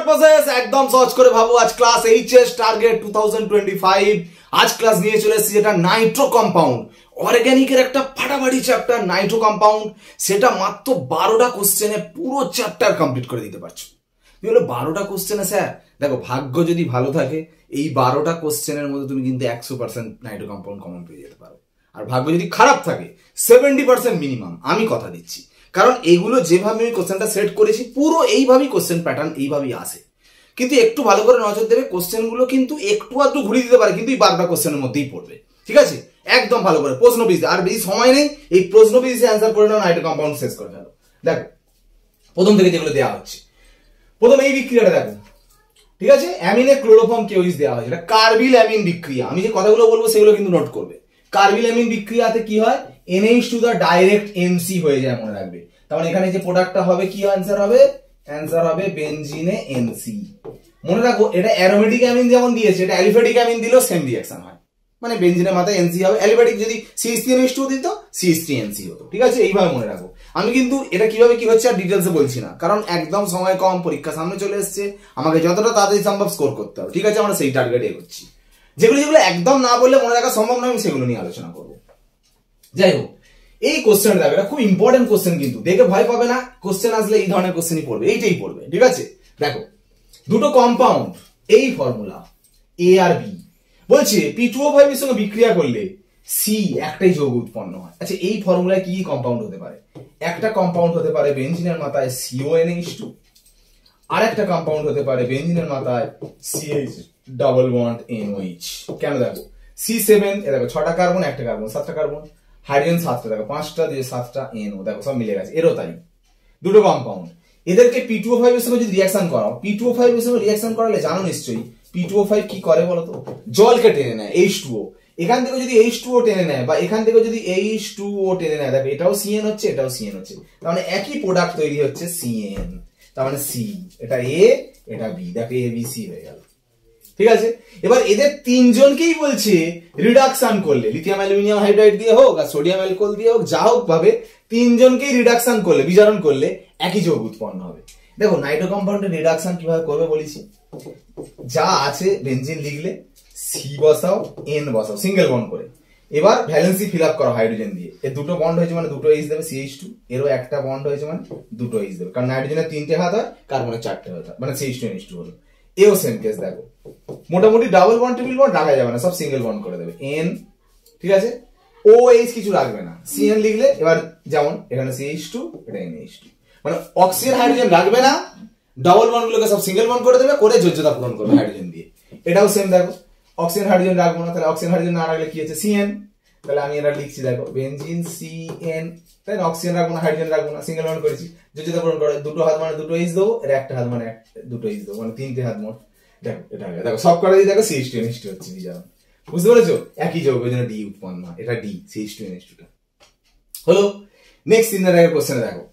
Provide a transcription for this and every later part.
Process একদম সহজ করে ভাবো। আজ ক্লাস এইচএস টার্গেট 2025 আজ ক্লাস নিয়ে চলে এসেছি যেটা নাইট্রো কম্পাউন্ড, অর্গানিকের একটা ফাটাফাটি চ্যাপ্টার নাইট্রো কম্পাউন্ড। সেটা মাত্র 12টা কোশ্চেনে পুরো চ্যাপ্টার কমপ্লিট করে দিতে পারছো। তুমি বলো 12টা কোশ্চেনে স্যার, দেখো ভাগ্য যদি ভালো থাকে এই 12টা কোশ্চেনের মধ্যে তুমি কিন্তু 100% নাইট্রো কম্পাউন্ড কমন পেয়ে যেতে পারো। আর ভাগ্য যদি খারাপ থাকে 70% মিনিমাম, আমি কথা দিচ্ছি। কারণ এগুলো যেভাবে আমি কোশ্চেনটা সেট করেছি পুরো এইভাবেই কোশ্চেন প্যাটার্ন এইভাবেই আসে। কিন্তু একটু ভালো করে নজর দেবে, কোশ্চেনগুলো কিন্তু একটু আধটু ঘুরিয়ে দিতে পারে, কিন্তু এই 12টা কোশ্চেনের মধ্যেই পড়বে। ঠিক আছে, একদম ভালো করে প্রশ্ন বেশি, আর বেশি সময় নেই, এই প্রশ্ন বেশি অ্যান্সার করে নাও, নাইট্রো কম্পাউন্ড শেষ করে ফেলো। দেখো প্রথম থেকে যেগুলো দেওয়া হচ্ছে, প্রথম এই বিক্রিয়াটা দেখো। ঠিক আছে, অ্যামিনে ক্লোরোফর্ম কেওইস দেওয়া হয়েছে, এটা কার্বিল অ্যামিন বিক্রিয়া। আমি যে কথাগুলো বলবো সেগুলো কিন্তু নোট করবে। কার্বিল অ্যামিন বিক্রিয়াতে কি হয়, NH2 দা ডাইরেক্ট NC হয়ে যায়, মনে রাখবে। তার মানে এখানে যে প্রোডাক্টটা হবে কি অ্যান্সার হবে বেনজিনে NC। মনে রাখো এটা অ্যারোমেটিক অ্যামিন যেমন দিয়েছে, এটা অ্যালিফ্যাটিক অ্যামিন দিলেও সেম রিঅ্যাকশন হয়, মানে বেনজিনের মাথায় NC হবে। অ্যালিফ্যাটিক যদি CH3NH2 দিত CH3NC হতো। ঠিক আছে, এইভাবে মনে রাখো। আমি কিন্তু এটা কিভাবে কি হচ্ছে আর ডিটেলসে বলছি না, কারণ একদম সময় কম, পরীক্ষা সামনে চলে এসছে, আমাকে যতটা তাড়াতাড়ি সম্ভব স্কোর করতে হবে। ঠিক আছে, আমরা সেই টার্গেটে এগোচ্ছি। যেগুলো একদম না বললে মনে রাখা সম্ভব নয়, আমি সেগুলো নিয়ে আলোচনা করবো। যাই হোক, এই কোশ্চেন দেখো, এটা খুব ইম্পর্টেন্ট কোশ্চেন, কিন্তু দেখে ভয় পাবে না। কোশ্চেন আসলে এই ধরনের কোশ্চেনই পড়বে, এইটাই পড়বে। ঠিক আছে, দেখো দুটো কম্পাউন্ড, এই ফর্মুলা A আর B বলছে P2O5 এর সঙ্গে বিক্রিয়া করলে C একটাই যৌগ উৎপন্ন হয়। আচ্ছা, এই ফর্মুলায় কি কি কম্পাউন্ড হতে পারে? একটা কম্পাউন্ড হতে পারে বেনজিনের মাথায় CONH2, আর একটা কম্পাউন্ড হতে পারে বেনজিনের মাথায় CH ডাবল বন্ড NOH। কেন দেখো C7 এ দেখো 6টা কার্বন, একটা কার্বন, 7টা কার্বন, হাইড্রোজেন 7টা, দেখো 5টা দিয়ে 7টা NO, দেখো সব মিলে গেছে। এরও তাই, দুটো কম্পাউন্ড, এদেরকে P2O5 এর সঙ্গে যদি রিঅ্যাকশন করাও, P2O5 এর সঙ্গে রিঅ্যাকশন করালে জানো নিশ্চয়ই P2O5 কি করে বলতো, জলকে টেনে নেয়, H2O। এখান থেকে যদি H2O টেনে নেয় বা এখান থেকে যদি H2O টেনে নেয়, দেখো এটাও CN হচ্ছে, এটাও CN হচ্ছে, তার মানে একই প্রোডাক্ট তৈরি হচ্ছে CN। তার মানে C, এটা A, এটা B, দেখো ABC হয়ে গেল। ঠিক আছে, এবার এদের তিনজনকেই বলছে রিডাকশন করলে, লিথিয়াম অ্যালুমিনিয়াম হাইড্রাইড দিয়ে হোক আর সোডিয়াম অ্যালকোহল দিয়ে হোক, যা হোক ভাবে তিনজনকেই রিডাকশন করলে, বিজারণ করলে একই যৌগ উৎপন্ন হবে। দেখো নাইট্রো কম্পাউন্ডের রিডাকশন কিভাবে করবে বলেছি, যা আছে বেনজিন লিখলে C বসাও, N বসাও সিঙ্গেল বন্ড করে, এবার ভ্যালেন্সি ফিল আপ করো হাইড্রোজেন দিয়ে। এর দুটো বন্ড হয়েছে মানে দুটো H দেবে CH2, এরও একটা বন্ড হয়েছে মানে দুটো H দেবে, কারণ নাইট্রোজেনের 3টে হাত হয়, কার্বনের 4টে হাত হয়, মানে CH2NH2 হলো। এও সেম কেস, দেখো মোটামুটি ডাবল বন্ড ট্রিপল বন্ড রাখা যাবে না, সব সিঙ্গেল বন্ড করে দেবে N। ঠিক আছে, OH কিছু রাখবে না, CN লিখলে এবার যেমন এখানে CH2, এটা NH2, মানে অক্সিজেন হাইড্রোজেন রাখবে না, ডাবল বন্ড গুলোকে সব সিঙ্গেল বন্ড করে দেবে, করে যোজ্যতা পূরণ করবে হাইড্রোজেন দিয়ে। এটাও সেম, দেখো অক্সিজেন হাইড্রোজেন রাখবো না, তাহলে অক্সিজেন হাইড্রোজেন না রাখলে কি হচ্ছে CN, তাহলে আমি এটা লিখছি, দেখো বেনজিন CN, তাই না, অক্সিজেন রাখবো না, হাইড্রোজেন রাখবো না, সিঙ্গেল বন্ড করেছি, যোজ্যতা পূরণ করে, দুটো হাত মানে দুটো H দেবো, এর একটা হাত মানে দুটো H দেবো, মানে 3টে হাত মোট। দেখো এটা দেখো সব করে দিয়ে, দেখো CH2NH2 হচ্ছে বিজারণ, বুঝতে পেরেছো? একই যৌগ, ওই জন্য D উৎপন্ন হয়, এটা D, CH2NH2 টা হলো। নেক্সট তিন দাগের কোশ্চেনে দেখো,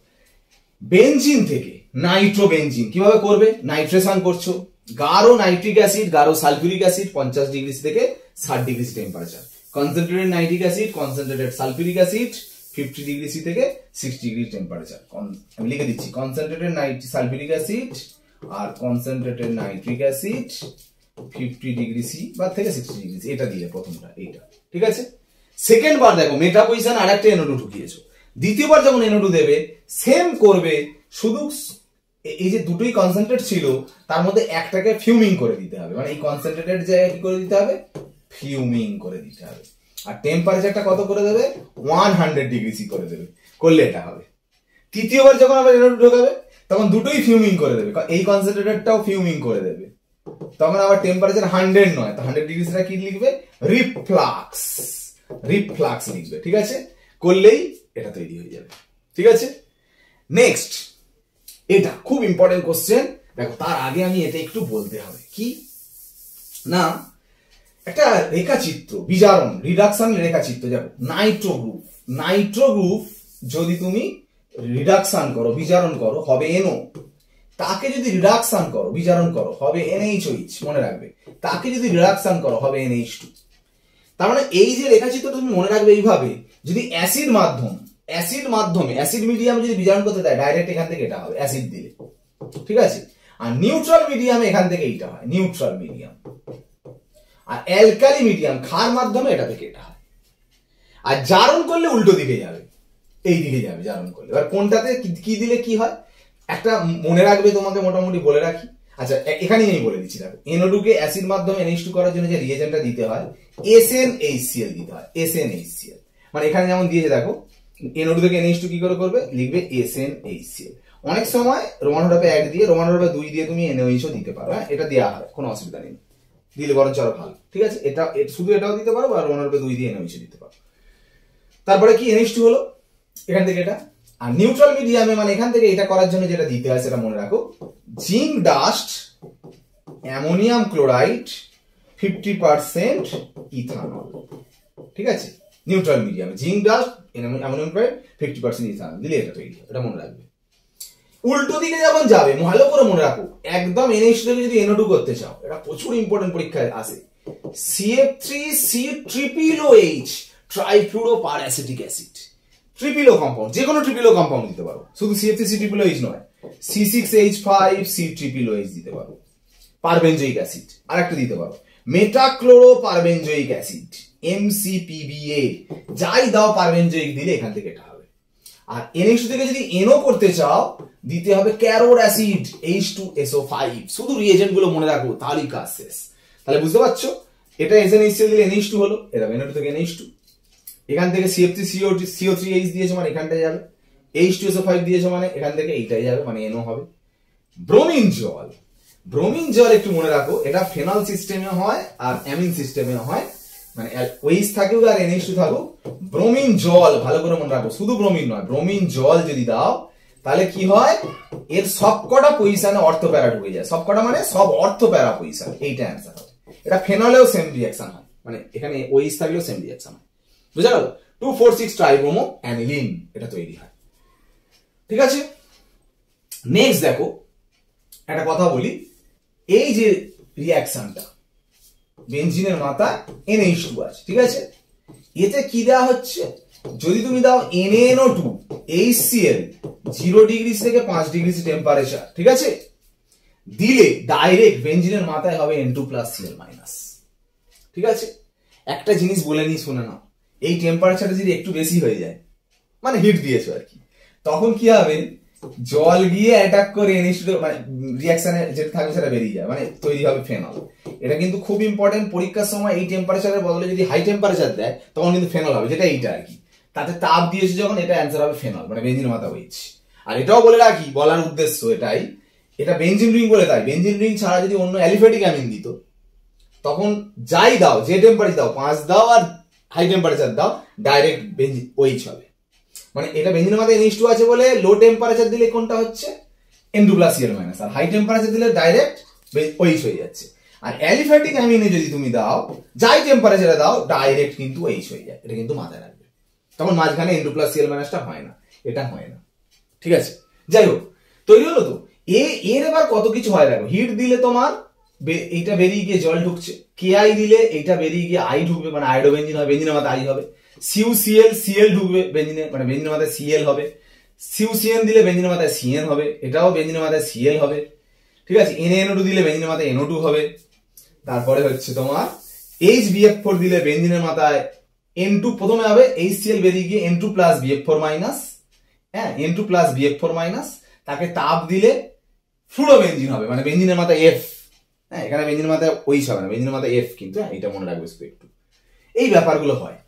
বেনজিন থেকে নাইট্রো বেনজিন কিভাবে করবে? নাইট্রেশন করছো, গাঢ় নাইট্রিক অ্যাসিড, গাঢ় সালফিউরিক অ্যাসিড, 50 ডিগ্রি থেকে 60 degree temperature, concentrated nitric acid, concentrated sulphuric acid 50 degree থেকে 60 ডিগ্রি টেম্পারেচার। আমি লিখে দিচ্ছি কনসেন্ট্রেটেড সালফিউরিক অ্যাসিড আর concentrated nitric acid 50 degree C বা থেকে 60 ডিগ্রি C, এটা দিয়ে প্রথমটা এইটা। ঠিক আছে, সেকেন্ড বার দেখো মেটা পজিশন আর একটা NO2 ঢুকিয়েছো, দ্বিতীয়বার যখন NO2 দেবে সেম করবে, শুধু এই যে দুটোই কনসেন্ট্রেট ছিল তার মধ্যে একটাকে ফিউমিং করে দিতে হবে, মানে এই কনসেন্ট্রেটেড জায়গায় কি করে দিতে হবে, ফিউমিং করে দিতে হবে। আর টেম্পারেচারটা কত করে দেবে, 100 ডিগ্রি C করে দেবে, করলে এটা হবে। তৃতীয়বার যখন আবার NO2 ঢোকাবে তখন দুটোই ফিউমিং করে দেবে, এই কনসেন্ট্রেটেডটাও ফিউমিং করে দেবে, তখন আবার টেম্পারেচার 100 নয়, তো 100 ডিগ্রি কি লিখবে, রিফ্লাক্স, রিফ্লাক্স লিখবে। ঠিক আছে, করলেই এটা তৈরি হয়ে যাবে। ঠিক আছে, নেক্সট এটা খুব ইম্পর্টেন্ট কোশ্চেন। দেখো তার আগে আমি এটা একটু বলতে হবে কি না, একটা রেখাচিত্র, বিজারণ রিডাকশন রেখাচিত্র। দেখো নাইট্রো গ্রুপ যদি তুমি রিডাকশন করো, বিজারণ করো, হবে NO, তাকে যদি রিডাকশন করো, বিজারণ করো, হবে NHOH, মনে রাখবে, তাকে যদি রিডাকশন করো হবে NH2। তার মানে এই যে রেখাচিত্রটা তুমি মনে রাখবে এইভাবে, যদি অ্যাসিড মাধ্যমে অ্যাসিড মিডিয়াম যদি বিজারণ করতে দেয়, ডাইরেক্ট এখান থেকে এটা হবে অ্যাসিড দিলে। ঠিক আছে, আর নিউট্রাল মিডিয়াম এখান থেকে এইটা হয়, নিউট্রাল মিডিয়াম। আর অ্যালকালি মিডিয়াম ক্ষার মাধ্যমে এটা থেকে এটা হয়। আর জারণ করলে উল্টো দিকে যাবে, এই দিকে যাবে জারণ করলে। এবার কোনটাতে কি দিলে কি হয় একটা মনে রাখবে, তোমাকে মোটামুটি বলে রাখি। আচ্ছা এখানেই আমি বলে দিচ্ছি, দেখো NO2 কে অ্যাসিড মাধ্যমে NH2 করার জন্য যে রিয়েজেন্টটা দিতে হয় SnHCl দিতে হয়, SnHCl। মানে এখানে যেমন দিয়েছে দেখো, NO2 থেকে NH2 কি করে করবে, লিখবে SnHCl। অনেক সময় রোমান হরফে 1 দিয়ে, রোমান হরফে 2 দিয়ে তুমি NaOH ও দিতে পারো, হ্যাঁ এটা দেওয়া হয়, কোনো অসুবিধা নেই, দিলে বরঞ্চ আরো ভালো। ঠিক আছে, এটা শুধু এটাও দিতে পারো, আর রোমান হরফে 2 দিয়ে NaOH দিতে পারো। তারপরে কি NH2 হলো এখান থেকে এটা। আর নিউট্রাল মিডিয়ামে মানে এখান থেকে এটা করার জন্য যেটা দিতে হয় সেটা মনে রাখো, zinc dust, ammonium chloride, 50% ethanol. ঠিক আছে, নিউট্রাল মিডিয়ামে zinc dust, ammonium chloride, 50% ethanol দিলে এটা তৈরি, এটা মনে রাখবে। উল্টো দিকে যখন যাবে ভালো করে মনে রাখো, একদম NH2 থেকে যদি NO2 করতে চাও, এটা প্রচুর ইম্পর্টেন্ট পরীক্ষায় আসে, CF3COOH ট্রাইফ্লুরোপারঅ্যাসিটিক অ্যাসিড, ট্রিপল ও কম্পাউন্ড, যে কোনো ট্রিপল ও কম্পাউন্ড দিতে পারো, শুধু CF3COOH নয়, C6H5C OOH দিতে পারো, পারবেনজয়িক অ্যাসিড আর একটা দিতে পারো, মেটাক্লোরোপারবেনজয়িক অ্যাসিড MCPBA, যাই দাও পারবেনজয়িক দিলে এখান থেকে এটা হবে। আর NH2 থেকে যদি NO করতে চাও দিতে হবে ক্যারোর অ্যাসিড H2SO5, শুধু রিয়েজেন্ট গুলো মনে রাখো তাহলেই কাজ শেষ। তাহলে বুঝতে পারছো, এটা SnHCl দিলে NH2 হলো, এটা NO2 থেকে NH2, এখান থেকে CF3CO3H দিয়েছে মানে এখানটায় যাবে, H2SO5 দিয়েছে মানে এখান থেকে এইটাই যাবে, মানে NO হবে। ব্রোমিন জল, ব্রোমিন জল একটু মনে রাখো, এটা ফেনল সিস্টেমে হয় আর অ্যামিন সিস্টেমে হয়, মানে OH থাকুক আর NH2 থাকুক, ব্রোমিন জল ভালো করে মনে রাখো, শুধু ব্রোমিন নয়, ব্রোমিন জল যদি দাও তাহলে কি হয়, এর সবকটা পজিশনে অর্থ প্যারা ঢুকে যায়, সবকটা মানে সব অর্থ প্যারা পজিশন, এইটা অ্যান্সার হবে। এটা ফেনলেও সেম রিঅ্যাকশন হয়, মানে এখানে OH থাকলেও সেম রিঅ্যাকশন হয়, বুঝা গেল? 2,4,6 ট্রাইব্রোমো অ্যানিলিন এটা তৈরি হয়। ঠিক আছে, নেক্সট দেখো একটা কথা বলি, এই যে রিঅ্যাকশনটা বেনজিনের মাথায় NH2 আছে, ঠিক আছে, এতে কি দেওয়া হচ্ছে, যদি তুমি দাও NaNO2 HCl 0 ডিগ্রি থেকে 5 ডিগ্রি টেম্পারেচার, ঠিক আছে, দিলে ডাইরেক্ট বেনজিনের মাথায় হবে N2+Cl-। ঠিক আছে, একটা জিনিস বলে নি শুনে নাও, এই টেম্পারেচারটা যদি একটু বেশি হয়ে যায়, মানে হিট দিয়েছো আর কি, তখন কি হবে, জল গিয়ে অ্যাটাক করে NH2, মানে রিঅ্যাকশনে যেটা থাকবে সেটা বেরিয়ে যায়, মানে তৈরি হবে ফেনল। এটা কিন্তু খুব ইম্পর্টেন্ট, পরীক্ষার সময় এই টেম্পারেচারের বদলে যদি হাই টেম্পারেচার দেয় তখন কিন্তু ফেনল হবে, যেটা এইটা আর কি, তাতে তাপ দিয়েছে যখন, এটা অ্যান্সার হবে ফেনল, মানে বেনজিনের মাথা OH। আর এটাও বলে রাখি, বলার উদ্দেশ্য এটাই, এটা বেনজিন রিং বলে, তাই বেনজিন রিং ছাড়া যদি অন্য অ্যালিফ্যাটিক অ্যামিন দিত, তখন যাই দাও, যে টেম্পারেচার দাও, 5 দাও আর হাই টেম্পারেচার দাও, ডাইরেক্ট বেনজিন OH হবে। মানে এটা বেনজিনের মাথায় NH2 আছে বলে লো টেম্পারেচার দিলে কোনটা হচ্ছে N2+Cl-, আর হাই টেম্পারেচার দিলে ডাইরেক্ট OH হয়ে যাচ্ছে। আর অ্যালিফ্যাটিক অ্যামিনে যদি তুমি দাও, যাই টেম্পারেচারে দাও, ডাইরেক্ট কিন্তু OH হয়ে যায়, এটা কিন্তু মাথায় রাখবে, তখন মাঝখানে N2+Cl- হয় না, এটা হয় না। ঠিক আছে, যাই হোক, তৈরি হলো তো। এর এবার কত কিছু হয় দেখো, হিট দিলে তোমার এইটা বেরিয়ে গিয়ে জল ঢুকছে, KI দিলে এইটা বেরিয়ে গিয়ে I ঢুকবে, মানে আয়োডো বেনজিন হয়, বেনজিনের মাথায় I হবে, CuCl Cl ঢুকবে বেনজিনে, মানে বেনজিনের মাথায় Cl হবে, CuCN দিলে বেনজিনের মাথায় CN হবে, এটাও বেনজিনের মাথায় Cl হবে। ঠিক আছে, NaNO2 দিলে বেনজিনের মাথায় NO2 হবে। তারপরে হচ্ছে তোমার HBF4 দিলে বেনজিনের মাথায় N2 প্রথমে হবে, HCl বেরিয়ে গিয়ে N2+BF4-, হ্যাঁ N2+BF4-, তাকে তাপ দিলে ফ্লুরোবেনজিন হবে, মানে বেনজিনের মাথায় F, হ্যাঁ এখানে বেনজিনের মাথায় OH হবে না, বেনজিনের মাথায় F, কিন্তু হ্যাঁ এটা মনে রাখবে একটু, এই ব্যাপারগুলো হয়।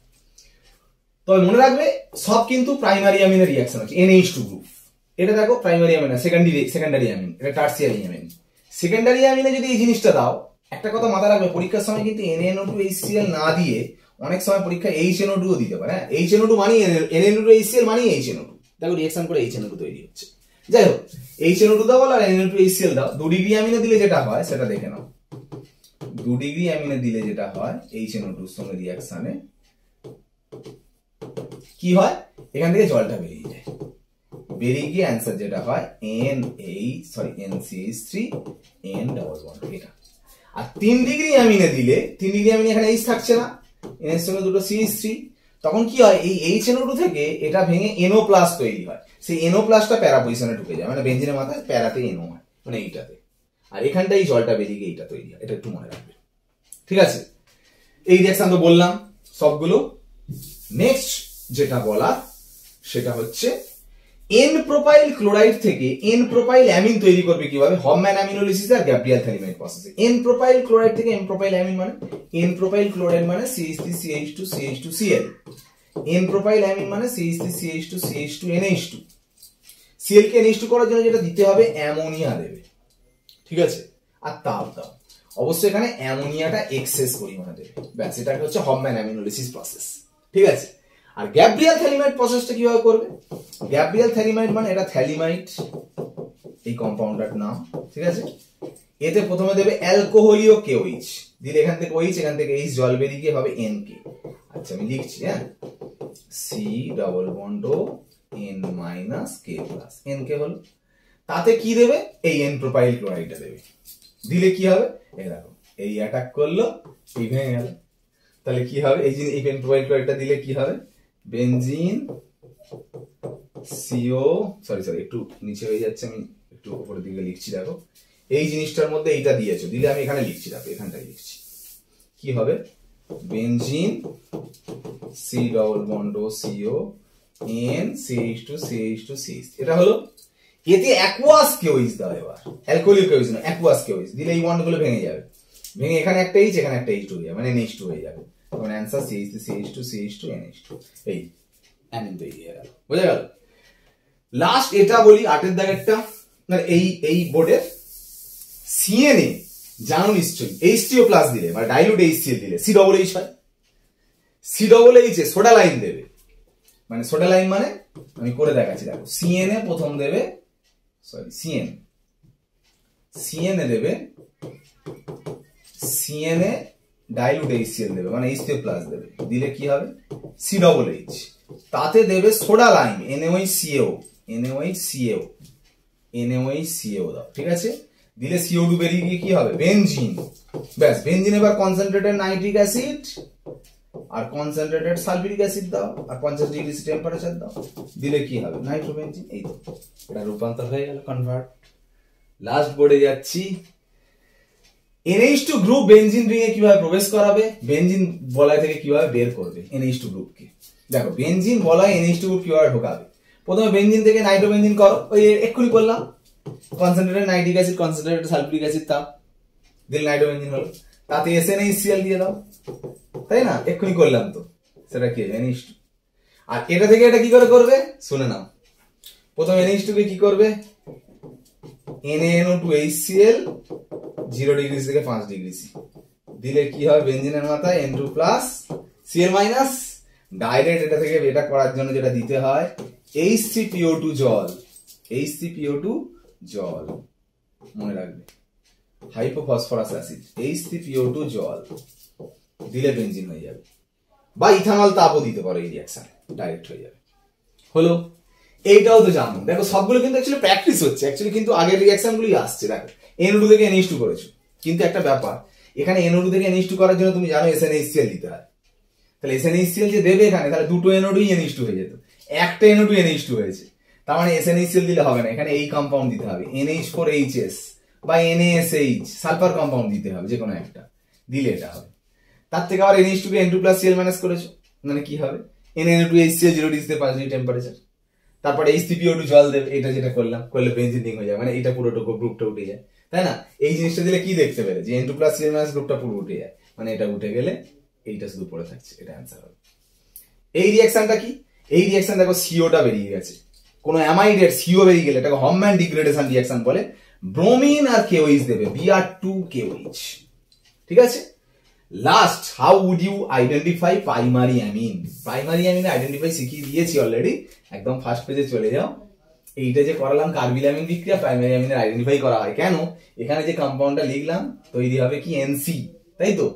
তবে মনে রাখবে সব কিন্তু প্রাইমারি অ্যামিনের রিঅ্যাকশন আছে, NH2 গ্রুপ, এটা দেখো প্রাইমারি অ্যামিন, সেকেন্ডারি অ্যামিন, এটা টারসিয়ারি অ্যামিন। সেকেন্ডারি অ্যামিনে যদি এই জিনিসটা দাও, একটা কথা মাথায় রাখবে, পরীক্ষার সময় কিন্তু NaNO2 HCl না দিয়ে অনেক সময় পরীক্ষা HNO2 ও দিতে পারে, হ্যাঁ HNO2 মানে NaNO2 HCl মানে HNO2, দেখো রিঅ্যাকশন করে HNO2 তৈরি হচ্ছে। যাই হোক, HNO2 দাও আর NaNO2 HCl দাও, 2 ডিগ্রি অ্যামিনে দিলে যেটা হয় সেটা দেখে নাও। 2 ডিগ্রি অ্যামিনে দিলে যেটা হয়, HNO2 এর সঙ্গে রিঅ্যাকশনে কি হয়, এখান থেকে জলটা বেরিয়ে যায়, বেরিয়ে গিয়ে অ্যান্সার যেটা হয় NCH3 N ডবল বন্ড, এটা। আর 3 ডিগ্রি অ্যামিনে দিলে, 3 ডিগ্রি অ্যামিনে এখানে H থাকছে না, N এর সঙ্গে দুটো CH3, তখন কি হয়, এই HNO2 থেকে এটা ভেঙে NO+ তৈরি হয়, সেই NO+টা প্যারা পজিশনে ঢুকে যায়, মানে বেনজিনের মাথায় প্যারাতে NO হয়, মানে এইটাতে। আর এখানটাই জলটা বেরিয়ে গিয়ে এটা তৈরি হয়, এটা একটু মনে রাখবে। ঠিক আছে, এই রিয়াকশন তো বললাম সবগুলো। নেক্সট যেটা বলা সেটা হচ্ছে এন প্রোপাইল ক্লোরাইড থেকে এন প্রোপাইল অ্যামিন তৈরি করবে কিভাবে, হফম্যান অ্যামিনোলিসিস আর গ্যাব্রিয়েল থ্যালিমাইড প্রসেসে। এন প্রোপাইল ক্লোরাইড থেকে এন প্রোপাইল অ্যামিন মানে এন প্রোপাইল ক্লোরাইড মানে CH3CH2 CH2Cl, N propyl amine মানে CH3CH2 CH2 NH2। Cl কে NH2 করার জন্য যেটা দিতে হবে অ্যামোনিয়া দেবে, ঠিক আছে, আর তাপ দাও। অবশ্যই এখানে অ্যামোনিয়াটা এক্সেস পরিমাণে দেবে, ব্যাস এটাকে হচ্ছে হফম্যান অ্যামিনোলিসিস প্রসেস। ঠিক আছে, আর গ্যাব্রিয়েল থ্যালিমাইড প্রসেসটা কিভাবে করবে, গ্যাব্রিয়েল থ্যালিমাইড মানে এটা থ্যালিমাইড এই কম্পাউন্ডটার নাম। ঠিক আছে, এতে প্রথমে দেবে অ্যালকোহলীয় KOH, দিলে এখান থেকে OH, এখান থেকে H জল বেরিয়ে গিয়ে হবে NK। আচ্ছা আমি লিখছি, হ্যাঁ, C double bond N- K plus NK হলো। তাতে কি দেবে, এই এন প্রোপাইল ক্লোরাইডটা দেবে, দিলে কি হবে, এই দেখো এই অ্যাটাক করলো, এই ভেঙে গেল। তাহলে কি হবে, এই যে এই এন প্রোপাইল ক্লোরাইডটা দিলে কি হবে, বেনজিন CO, সরি একটু নিচে হয়ে যাচ্ছে, আমি একটু উপরের দিকে লিখছি। দেখো এই জিনিসটার মধ্যে এইটা দিয়েছো, দিলে আমি এখানে লিখছি, দেখো এখানটাই লিখছি, কি হবে, benzene C double bond CO N CH2 CH2 CH, এটা হলো। এতে অ্যাকুয়াস KOH দাও, এবার অ্যালকোহলিক KOH না, অ্যাকুয়াস KOH দিলে এই বন্ডগুলো ভেঙে যাবে, ভেঙে এখানে একটা H, এখানে একটা H2 হয়ে যাবে, মানে NH2 হয়ে যাবে। তখন answer CH3 CH2 CH2 NH2, এই অ্যামিন তৈরি হয়ে গেল, বোঝা গেল। লাস্ট এটা বলি 8 দাগেরটা, মানে এই বোর্ডের CNA জানো নিশ্চয়ই, H3O প্লাস দিলে মানে ডাইলুট HCl দিলে COOH হয়, COOH এ সোডা লাইন দেবে, মানে সোডা লাইন মানে আমি করে দেখাচ্ছি, দেখো CNA প্রথম দেবে, সরি CNA দেবে, CNA ডাইলুট HCl দেবে মানে H3O প্লাস দেবে, দিলে কি হবে COOH, তাতে দেবে সোডা লাইম NaOH দাও, ঠিক আছে, দিলে CO2 বেরিয়ে গিয়ে কি হবে বেনজিন, ব্যাস বেনজিন। এবার কনসেন্ট্রেটেড নাইট্রিক অ্যাসিড আর কনসেন্ট্রেটেড সালফিউরিক অ্যাসিড দাও আর 50 ডিগ্রি টেম্পারেচার দাও, দিলে কি হবে নাইট্রোবেনজিন। এই তো এটা রূপান্তর হয়ে গেল, কনভার্ট। লাস্ট বোর্ডে যাচ্ছি, NH2 গ্রুপ বেনজিন রিংয়ে কিভাবে প্রবেশ করাবে, বেনজিন বলয় থেকে কিভাবে বের করবে NH2 গ্রুপকে। দেখো বেনজিন বলয় NH2 গ্রুপ কিভাবে ঢোকাবে, প্রথমে বেনজিন থেকে নাইট্রোবেনজিন করো, ওই এক্ষুনি করলাম, concentrated nitric acid concentrated sulphuric acid তাপ দিলে নাইট্রোবেনজিন হলো, তাতে SNaHCl দিয়ে দাও, তাই না, এক্ষুনি করলাম তো, সেটা কি NH2। আর এটা থেকে এটা কি করে করবে শুনে নাও, প্রথম NH2 কে কি করবে NaNO2HCl 0 ডিগ্রি থেকে 5 ডিগ্রি C দিলে কি হবে বেনজিনের মাথায় N2 plus Cl minus, direct এটা থেকে এটা করার জন্য যেটা দিতে হয় H3PO2 জল, H3PO2 জল মনে রাখবে, হাইপোফসফরাস অ্যাসিড H3PO2 জল দিলে বেনজিন হয়ে যাবে, বা ইথানল তাপও দিতে পারো, এই রিঅ্যাকশন ডাইরেক্ট হয়ে যাবে। হলো, এইটাও তো জানো, দেখো সবগুলো কিন্তু অ্যাকচুয়ালি প্র্যাকটিস হচ্ছে, অ্যাকচুয়ালি কিন্তু আগের রিঅ্যাকশন গুলোই আসছে। দেখো NO2 থেকে NH2 করেছো, কিন্তু একটা ব্যাপার এখানে NO2 থেকে NH2 করার জন্য তুমি জানো SNaHCl দিতে হয়, তাহলে SNaHCl যে দেবে এখানে, তাহলে দুটো NO2 NH2 হয়ে যেত, একটা NO2 NH2 হয়েছে, তার মানে SNaHCl দিলে হবে না, এখানে এই কম্পাউন্ড দিতে হবে NH4HS বা NaSH সালফার কম্পাউন্ড দিতে হবে, যে কোনো একটা দিলে এটা হবে। তার থেকে আবার NH2 কে N2 প্লাস Cl মাইনাস করেছো, মানে কি হবে NaNO2HCl 0 ডিগ্রি থেকে 5 ডিগ্রি টেম্পারেচার, তারপরে H3PO2 জল দেবে, এটা যেটা করলাম, করলে বেনজিন রিং হয়ে যায়, মানে এটা পুরোটা গ্রুপটা উঠে যায়, তাই না। এই জিনিসটা দিলে কি দেখতে পেলে যে N2 প্লাস Cl মাইনাস গ্রুপটা পুরো উঠে যায়, মানে এটা উঠে গেলে এইটা শুধু পড়ে থাকছে, এটা অ্যান্সার হবে। এই রিঅ্যাকশনটা কি, এই রিঅ্যাকশন দেখো সিওটা বেরিয়ে গেছে, কোন অ্যামাইডের সিও বেরিয়ে গেলে এটাকে হফম্যান ডিগ্রেডেশন রিঅ্যাকশন বলে, ব্রোমিন আর KOH দেবে Br2KOH, ঠিক আছে। Last, how would you identify primary amine, primary amine identify শিখিয়ে দিয়েছি অলরেডি, একদম ফার্স্ট পেজে চলে যাও। এইটা যে করালাম কার্বিল অ্যামিন বিক্রিয়া, প্রাইমারি অ্যামিনের আইডেন্টিফাই করা হয় কেন, এখানে যে কম্পাউন্ডটা লিখলাম তৈরি হবে কি NC, তাই তো,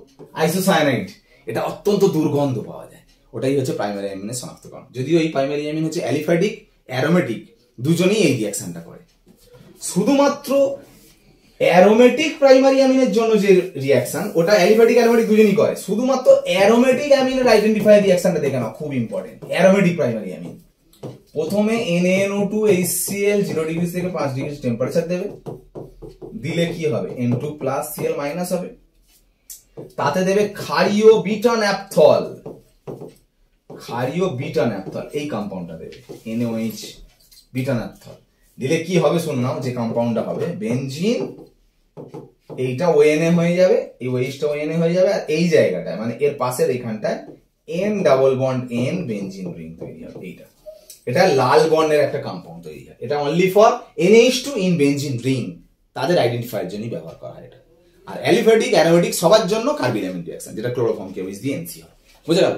আইসোসায়ানাইড, এটা অত্যন্ত দুর্গন্ধ পাওয়া যায়, ওটাই হচ্ছে প্রাইমারি অ্যামিনের শনাক্তকরণ। যদিও এই প্রাইমারি অ্যামিন হচ্ছে অ্যালিফ্যাটিক অ্যারোমেটিক, দুজনেই এই রিঅ্যাকশনটা করে। শুধুমাত্র অ্যারোমেটিক প্রাইমারি অ্যামিনের জন্য যে রিঅ্যাকশন, ওটা অ্যালিফ্যাটিক অ্যারোমেটিক দুজনেই করে, শুধুমাত্র অ্যারোমেটিক অ্যামিনের আইডেন্টিফাই রিঅ্যাকশনটা দেখে নাও, খুব ইম্পর্টেন্ট। অ্যারোমেটিক প্রাইমারি অ্যামিন প্রথমে NaNO2HCl 0 ডিগ্রি থেকে 5 ডিগ্রি টেম্পারেচার দেবে, দিলে কি হবে N2 প্লাস Cl মাইনাস হবে, তাতে দেবে ক্ষারীয় বিটা ন্যাপথল, ক্ষারীয় বিটা ন্যাপথল এই কম্পাউন্ডটা দেবে NaOH বিটা ন্যাপথল দিলে কি হবে শুনে নাও, যে কম্পাউন্ডটা হবে বেনজিন, এইটা ONA হয়ে যাবে, এই OH-টা ONA হয়ে যাবে, আর এই জায়গাটায় মানে এর পাশের এইখানটায় N double bond N benzene ring তৈরি হবে। এইটা এটা লাল বন্ডের একটা কম্পাউন্ড তৈরি হয়, এটা only for NH2 in benzene ring তাদের আইডেন্টিফাইয়ের জন্য ব্যবহার করা হয় এটা। আর অ্যালিফ্যাটিক অ্যারোমেটিক সবার জন্য কার্বিলামিন রিঅ্যাকশন, যেটা ক্লোরোফর্ম কেমিস্ট দিয়ে NC হয়। বুঝে গেল?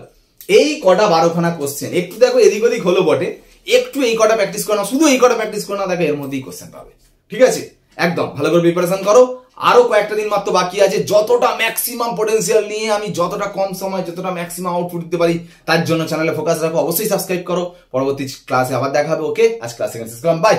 এই কটা 12খানা কোশ্চেন, একটু দেখো এদিক ওদিক হলো বটে, একটু এই কটা প্র্যাকটিস করো না, শুধু এই কটা প্র্যাকটিস করো না, দেখো এর মধ্যেই কোশ্চেন পাবে। ঠিক আছে, একদম ভালো করে প্রিপারেশন করো। আরো কয়েকটা দিন মাত্র বাকি আছে, যতটা ম্যাক্সিমাম পটেনশিয়াল নিয়ে আমি যতটা কম সময় যতটা ম্যাক্সিমাম আউটপুট দিতে পারি তার জন্য চ্যানেলে ফোকাস রাখো, অবশ্যই সাবস্ক্রাইব করো। পরবর্তী ক্লাসে আবার দেখা হবে। ওকে, আজ ক্লাস এখানে শেষ করলাম, বাই।